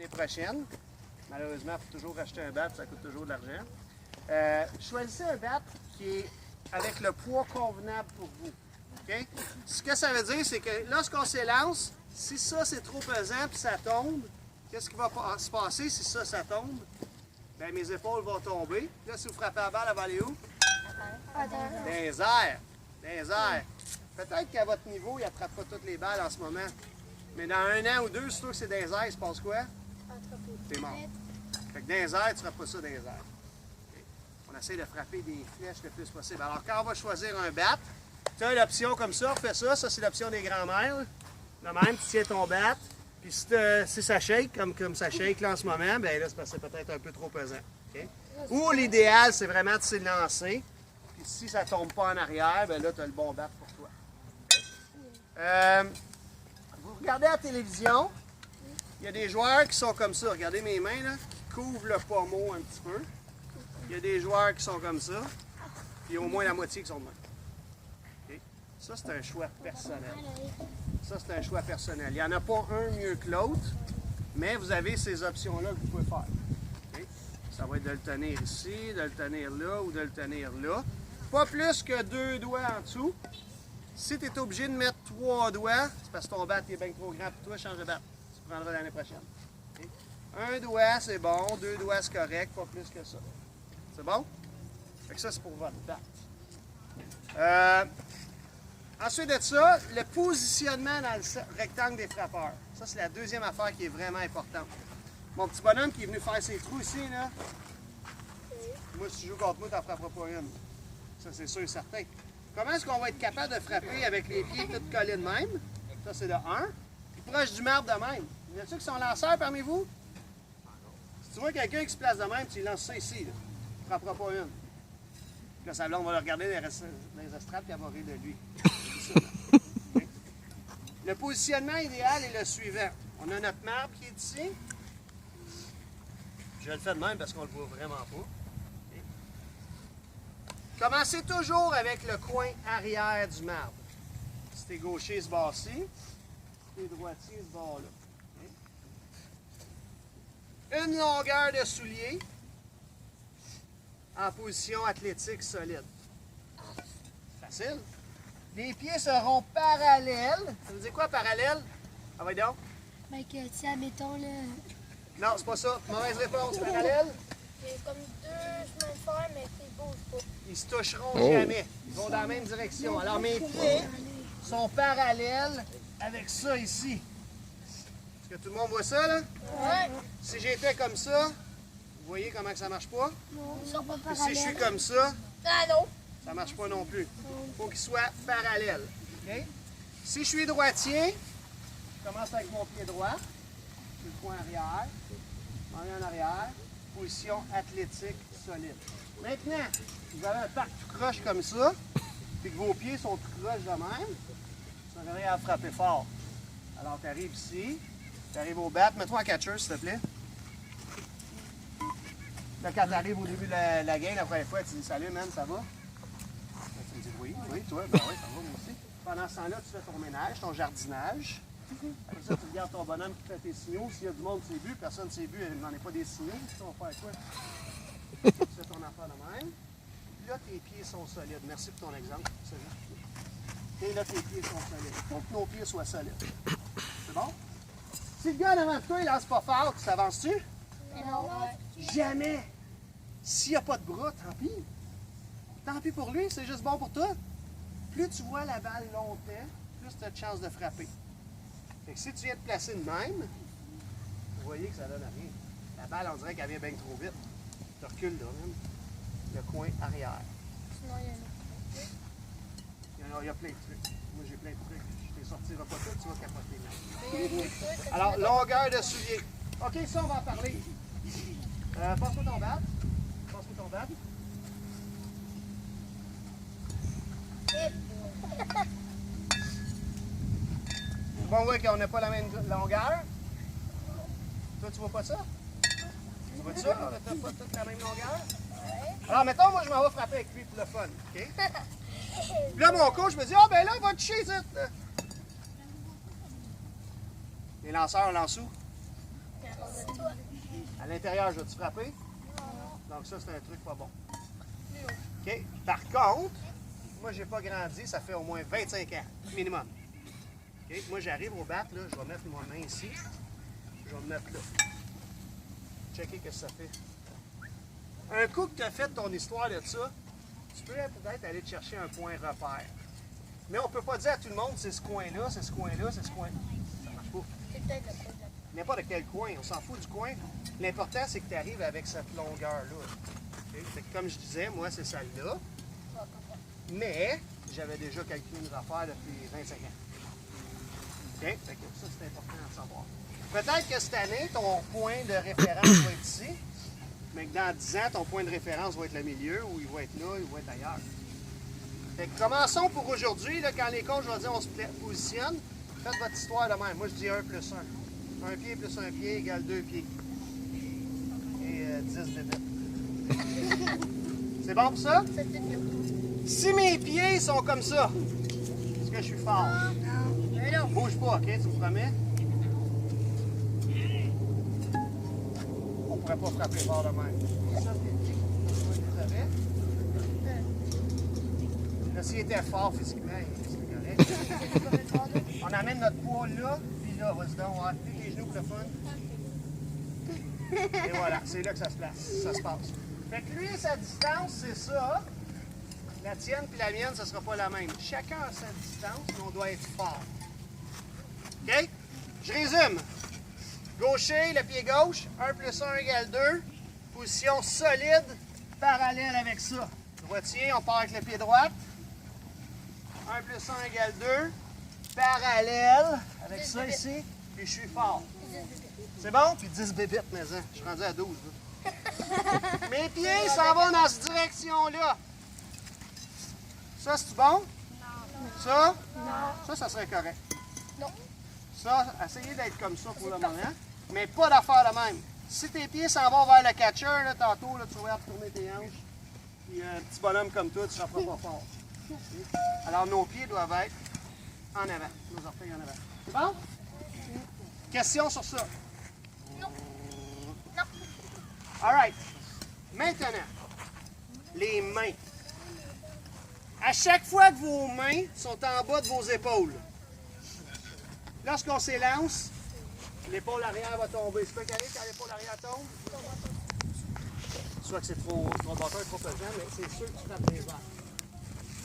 L'année prochaine, malheureusement, il faut toujours acheter un bat, ça coûte toujours de l'argent. Choisissez un bat qui est avec le poids convenable pour vous. Okay? Ce que ça veut dire, c'est que lorsqu'on s'élance, si ça c'est trop pesant et ça tombe, qu'est-ce qui va se passer si ça tombe? Bien, mes épaules vont tomber. Là, si vous frappez la balle, elle va aller où? Dans les airs. Dans les airs. Peut-être qu'à votre niveau, il n'attrape pas toutes les balles en ce moment. Mais dans 1 an ou 2, surtout que c'est dans les airs, il se passe quoi? T'es mort. Fait que dans les airs, tu ne feras pas ça dans les airs. Okay. On essaie de frapper des flèches le plus possible. Alors, quand on va choisir un bat, tu as l'option comme ça, fais ça. Ça, c'est l'option des grands-mères. De même, tu tiens ton bat. Puis si ça shake, comme ça shake là en ce moment, bien là, c'est parce que c'est peut-être un peu trop pesant. Okay? Ou l'idéal, c'est vraiment de s'élancer. Puis si ça ne tombe pas en arrière, bien là, tu as le bon bat pour toi. Okay? Vous regardez la télévision, il y a des joueurs qui sont comme ça. Regardez mes mains, là, qui couvrent le pommeau un petit peu. Il y a des joueurs qui sont comme ça. Puis au moins la moitié qui sont de même. Okay? Ça, c'est un choix personnel. Ça, c'est un choix personnel. Il n'y en a pas un mieux que l'autre, mais vous avez ces options-là que vous pouvez faire. Okay? Ça va être de le tenir ici, de le tenir là ou de le tenir là. Pas plus que 2 doigts en dessous. Si tu es obligé de mettre 3 doigts, c'est parce que ton bat est bien trop grand pour toi, change de bat. Tu prendras l'année prochaine. Okay? 1 doigt, c'est bon. 2 doigts, c'est correct. Pas plus que ça. C'est bon? Fait que ça, c'est pour votre bat. Ensuite de ça, le positionnement dans le rectangle des frappeurs. Ça, c'est la deuxième affaire qui est vraiment importante. Mon petit bonhomme qui est venu faire ses trous ici, là, moi, si tu joues contre moi, tu n'en frapperas pas une. Ça, c'est sûr et certain. Comment est-ce qu'on va être capable de frapper avec les pieds tout collés de même? Ça, c'est de 1. Puis proche du marbre de même. Y en a-t-il qui sont lanceurs parmi vous? Si tu vois quelqu'un qui se place de même, tu lances ça ici, là. Tu ne frapperas pas une. Puis là, sa blonde va le regarder dans les estrades et elle va rire de lui. Okay. Le positionnement idéal est le suivant. On a notre marbre qui est ici. Je le fais de même parce qu'on ne le voit vraiment pas. Okay. Commencez toujours avec le coin arrière du marbre. Si tu es gaucher, ce bord-ci. Si tu es droitier, ce bord-là. Okay. Une longueur de soulier en position athlétique solide. Facile. Les pieds seront parallèles. Ça veut dire quoi, parallèle? Ah oui, donc? Ben que, tu sais, admettons, là... Non, c'est pas ça. Mauvaise réponse. Parallèle? C'est comme 2 chemins de fer, mais tu bouges pas. Ils se toucheront jamais. Ils vont dans la même direction. Alors, mes pieds sont parallèles avec ça ici. Est-ce que tout le monde voit ça, là? Ouais. Si j'étais comme ça, vous voyez comment que ça marche pas? Non, ils sont pas Puis parallèles. si je suis comme ça, Ah non. ça marche pas non plus. Il faut qu'ils soient parallèles. Okay? Si je suis droitier, je commence avec mon pied droit. Je le coin arrière. Je m'en vais en arrière. Position athlétique solide. Maintenant, vous avez un parc tout croche comme ça, puis que vos pieds sont tout croches de même, ça n'aurait rien à frapper fort. Alors, tu arrives ici, tu arrives au bat. Mets-toi en catcher, s'il te plaît. Là, quand tu arrives au début de la game, la première fois, tu dis « Salut, man, ça va? » Tu me dis « Oui, oui, toi, ben oui, ça va, moi aussi. » Pendant ce temps-là, tu fais ton ménage, ton jardinage. Après ça, tu regardes ton bonhomme qui fait tes signaux. S'il y a du monde qui s'est bu, personne ne s'est bu, il n'en est pas des signaux. Tu vas faire quoi? Tu fais ton affaire de même. Puis là, tes pieds sont solides. Merci pour ton exemple. Et là, tes pieds sont solides. Il faut que nos pieds soient solides. C'est bon? Si le gars devant toi, il lance pas fort, tu t'avances-tu? Non. Jamais! S'il n'y a pas de bras, tant pis. Tant pis pour lui, c'est juste bon pour toi. Plus tu vois la balle longtemps, plus tu as de chances de frapper. Fait que si tu viens te placer de même, vous voyez que ça donne rien. La balle, on dirait qu'elle vient bien trop vite. Tu recules là, même. Le coin arrière. Sinon, il y en a. Il y a plein de trucs. Moi, j'ai plein de trucs. Je ne sortirai pas tout, tu vas capoter. Alors, longueur de soulier. OK, ça, on va en parler. Passe-moi ton bat. Passe-moi ton bat. Bon, oui, qu'on n'a pas la même longueur. Toi, tu vois pas ça? Tu vois ça? On n'a pas toute la même longueur? Alors, mettons, moi, je m'en vais frapper avec lui pour le fun. OK? Puis là, mon coach me dit, ah, ben là, va te chier, ça. Les lanceurs, on lance où? À l'intérieur, je vais te frapper? Donc ça, c'est un truc pas bon. OK? Par contre, moi, j'ai pas grandi, ça fait au moins 25 ans, minimum. OK? Moi, j'arrive au bat, là, je vais mettre ma main ici. Je vais me mettre là. Checker ce que ça fait. Un coup que tu as fait ton histoire de ça, tu peux peut-être aller te chercher un point repère. Mais on ne peut pas dire à tout le monde, c'est ce coin-là, c'est ce coin-là, c'est ce coin-là. Ça marche pas. C'est peut-être le problème. N'importe quel coin, on s'en fout du coin. L'important, c'est que tu arrives avec cette longueur-là. Okay? Fait que comme je disais, moi, c'est celle-là. Mais j'avais déjà calculé une affaire depuis 25 ans. Okay? Fait que ça, c'est important à savoir. Peut-être que cette année, ton point de référence va être ici, mais que dans 10 ans, ton point de référence va être le milieu, ou il va être là, ou il va être ailleurs. Fait que commençons pour aujourd'hui. Là, quand les coachs vont dire on se positionne, faites votre histoire de même. Moi, je dis 1 plus 1. 1 pied plus 1 pied égale 2 pieds. Et 10 bébites. C'est bon pour ça? Si mes pieds sont comme ça, est-ce que je suis fort? Non. Bouge pas, OK? Tu me promets? On pourrait pas frapper fort de même. Ça, tes pieds, tu savais? Là, s'il était fort physiquement, c'est correct. On amène notre poids là, puis là, vas-y donc, on va appuyer les genoux pour le fun. Et voilà, c'est là que ça se place, ça se passe. Fait que lui, sa distance, c'est ça. La tienne puis la mienne, ça sera pas la même. Chacun a sa distance, mais on doit être fort. OK? Je résume. Gaucher, le pied gauche, 1 plus 1 égale 2. Position solide, parallèle avec ça. Droitier, on part avec le pied droit. 1 plus 1 égale 2. Parallèle avec ça ici. Puis je suis fort. C'est bon? Puis 10 bébites, mais hein, je suis rendu à 12. Là. Mes pieds s'en vont dans cette direction-là. Ça, c'est-tu bon? Non. Ça? Non. Ça serait correct. Non. Ça, essayez d'être comme ça pour le moment. Mais pas d'affaire de même. Si tes pieds s'en vont vers le catcher, là, tantôt, là, tu vas tourner tes hanches. Puis un petit bonhomme comme toi, tu ne frapperas pas fort. Alors, nos pieds doivent être en avant. Nos orteils en avant. C'est bon? Question sur ça? Non. Non. All right. Maintenant, les mains. À chaque fois que vos mains sont en bas de vos épaules, lorsqu'on s'élance, l'épaule arrière va tomber. C'est pas qu'arrive quand l'épaule arrière tombe? Soit que c'est trop batteur, trop pesant, mais c'est sûr que tu frappes les verres.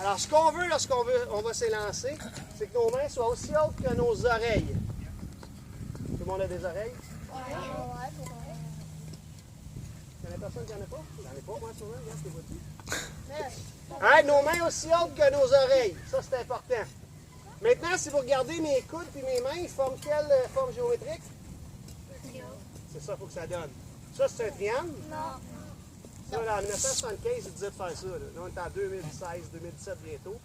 Alors, ce qu'on veut lorsqu'on va s'élancer, c'est que nos mains soient aussi hautes que nos oreilles. Tout le monde a des oreilles? Il y en a personne qui n'en a pas? J'en ai pas, moi, souvent. Regarde, t'es vois-tu? Hein, nos mains aussi hautes que nos oreilles. Ça, c'est important. Maintenant, si vous regardez mes coudes et mes mains, ils forment quelle forme géométrique? C'est ça, il faut que ça donne. Ça, c'est un triangle? Non. Ça, là, en 1975, ils disaient de faire ça. Là, on est en 2016, 2017 bientôt.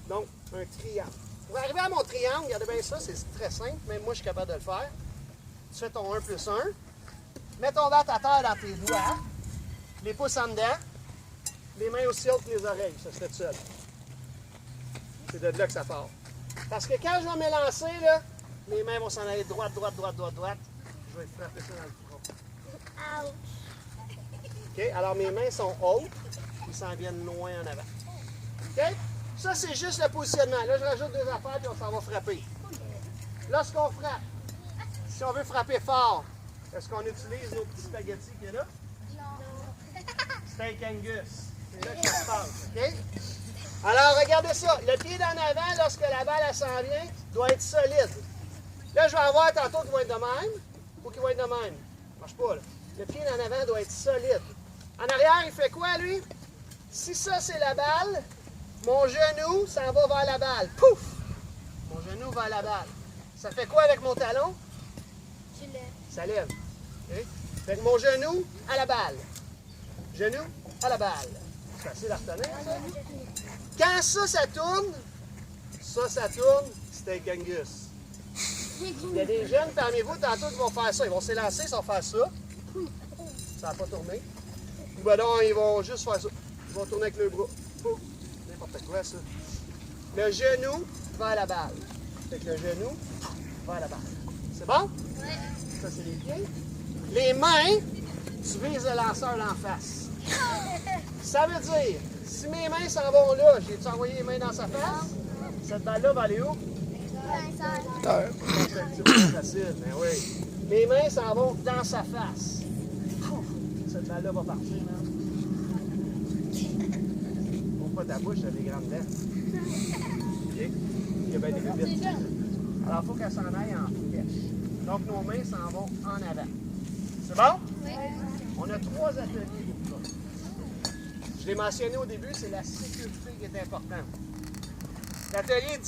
Donc, un triangle. Pour arriver à mon triangle, regardez bien ça, c'est très simple. Même moi, je suis capable de le faire. Tu fais ton 1 plus 1. Mets ton bat à terre dans tes doigts. Les pouces en dedans. Les mains aussi hautes que les oreilles. Ça se fait tout seul. C'est de là que ça part. Parce que quand je vais m'élancer, là, mes mains vont s'en aller droite, droite, droite, droite, droite. Je vais frapper ça dans le front. OK? Alors, mes mains sont hautes. Ils s'en viennent loin en avant. OK? Ça, c'est juste le positionnement. Là, je rajoute 2 affaires puis on s'en va frapper. Lorsqu'on frappe, si on veut frapper fort, est-ce qu'on utilise nos petits spaghettis qu'il y a là? Non. Steak Angus. C'est là que ça se passe. OK? Alors, regardez ça. Le pied d'en avant, lorsque la balle elle s'en vient, doit être solide. Là, je vais avoir tantôt qui va être de même ou qui va être de même. Ça marche pas, là. Le pied d'en avant doit être solide. En arrière, il fait quoi, lui? Si ça, c'est la balle, mon genou s'en va vers la balle. Pouf! Mon genou vers la balle. Ça fait quoi avec mon talon? Tu lèves. Ça lève. Okay? Fait que mon genou à la balle. Genou à la balle. C'est facile à retenir, ça? Quand ça tourne, ça tourne, steak Angus. Il y a des jeunes parmi vous, tantôt, qui vont faire ça. Ils vont s'élancer, ils vont faire ça. Ça n'a pas tourné. Ou ben non, ils vont juste faire ça. Ils vont tourner avec le bras. N'importe quoi, ça. Le genou vers la balle. Fait que le genou vers la balle. C'est bon? Oui. Ça, c'est les pieds. Les mains, tu vises le lanceur d'en face. Ça veut dire, si mes mains s'en vont là, j'ai-tu envoyé les mains dans sa face? Cette balle-là va aller où? C'est un petit peu facile, mais oui. Mes mains s'en vont dans sa face. Cette balle-là va partir, man. Ouvre pas ta bouche, t'as des grandes dents. OK? Il y a bien des bébites. Alors, il faut qu'elle s'en aille en flèche. Donc, nos mains s'en vont en avant. C'est bon? Oui. On a 3 ateliers pour ça. Je l'ai mentionné au début, c'est la sécurité qui est importante. L'atelier